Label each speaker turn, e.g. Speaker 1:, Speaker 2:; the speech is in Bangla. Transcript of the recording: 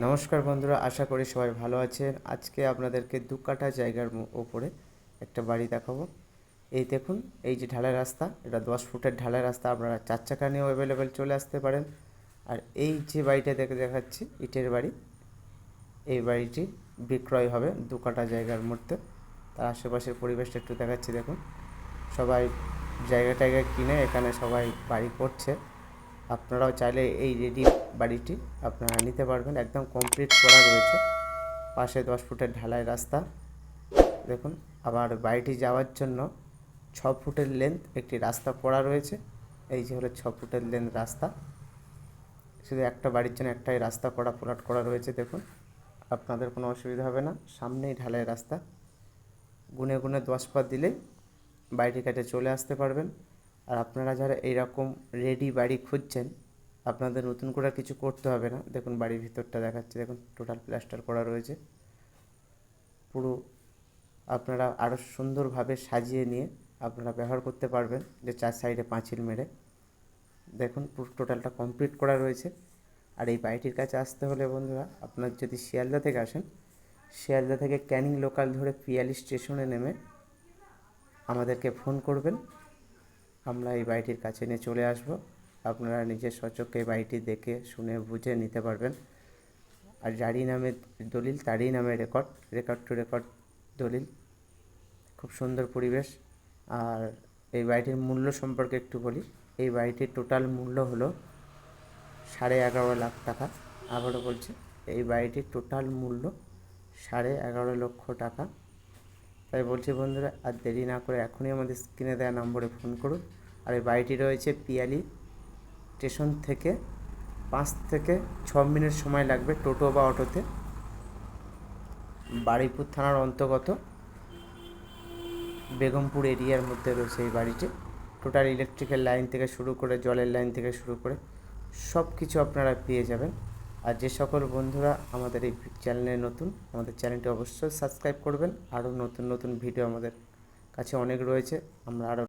Speaker 1: নমস্কার বন্ধুরা, আশা করি সবাই ভালো আছেন। আজকে আপনাদেরকে 2 কাঠা জায়গার ওপরে একটা বাড়ি দেখাবো। এই দেখুন, এই যে ঢালাই রাস্তা, এটা 10 ফুটের ঢালাই রাস্তা। আপনারা 4 চাকা নিয়েও অ্যাভেলেবেল চলে আসতে পারেন। আর এই যে বাড়িটা দেখাচ্ছি, ইটের বাড়ি, এই বাড়িটি বিক্রয় হবে 2 কাঠা জায়গার মধ্যে। তার আশেপাশের পরিবেশটা একটু দেখাচ্ছি। দেখুন, সবাই জায়গা কিনে এখানে সবাই বাড়ি করছে। আপনারাও চাইলে এই রেডি বাড়িটি আপনারা নিতে পারবেন। একদম কমপ্লিট করা রয়েছে। পাশে 10 ফুটের ঢালাই রাস্তা। দেখুন, আবার বাড়িটি যাওয়ার জন্য 6 ফুটের লেন্থ একটি রাস্তা করা রয়েছে। এই যে হলো 6 ফুটের লেন্থ রাস্তা। শুধু একটা বাড়ির জন্য একটাই রাস্তা করা, প্লট করা রয়েছে। দেখুন, আপনাদের কোনো অসুবিধা হবে না। সামনেই ঢালাই রাস্তা, গুনে গুনে 10 পা দিলেই বাড়িটির কাছে চলে আসতে পারবেন। আর আপনারা যারা এইরকম রেডি বাড়ি খুঁজছেন, আপনাদের নতুন করে কিছু করতে হবে না। দেখুন, বাড়ির ভিতরটা দেখাচ্ছে। দেখুন, টোটাল প্লাস্টার করা রয়েছে। পুরো আপনারা আরও সুন্দরভাবে সাজিয়ে নিয়ে আপনারা ব্যবহার করতে পারবেন, যে 4 সাইডে পাঁচিল মেরে। দেখুন, পুরো টোটালটা কমপ্লিট করা রয়েছে। আর এই বাড়িটির কাছে আসতে হলে বন্ধুরা, আপনার যদি শিয়ালদা থেকে আসেন, শিয়ালদা থেকে ক্যানিং লোকাল ধরে পিয়ালি স্টেশনে নেমে আমাদেরকে ফোন করবেন। আমরা এই বাড়িটির কাছে নিয়ে চলে আসব। আপনারা নিজের স্বচক্ষে এই বাড়িটি দেখে শুনে বুঝে নিতে পারবেন। আর যারই নামে দলিল, তারই নামে রেকর্ড টু রেকর্ড দলিল। খুব সুন্দর পরিবেশ। আর এই বাড়িটির মূল্য সম্পর্কে একটু বলি। এই বাড়িটির টোটাল মূল্য হলো 11.5 লাখ টাকা। আবারও বলছি, এই বাড়িটির টোটাল মূল্য 11.5 লক্ষ টাকা। তাই বলছি বন্ধুরা, আর দেরি না করে এখনই আমাদের স্ক্রিনে দেওয়া নম্বরে ফোন করুন। আর এই বাড়িটি রয়েছে পিয়ালি স্টেশন থেকে 5 থেকে 6 মিনিট সময় লাগবে টোটো বা অটোতে। বারুইপুর থানার অন্তর্গত বেগমপুর এরিয়ার মধ্যে রয়েছে এই বাড়িটি। টোটাল ইলেকট্রিক্যাল লাইন থেকে শুরু করে, জলের লাইন থেকে শুরু করে সব কিছু আপনারা পেয়ে যাবেন। আর যে সকল বন্ধুরা আমাদের এই চ্যানেলে নতুন, আমাদের চ্যানেলটি অবশ্যই সাবস্ক্রাইব করবেন। আরও নতুন নতুন ভিডিও আমাদের কাছে অনেক রয়েছে। আমরা আরও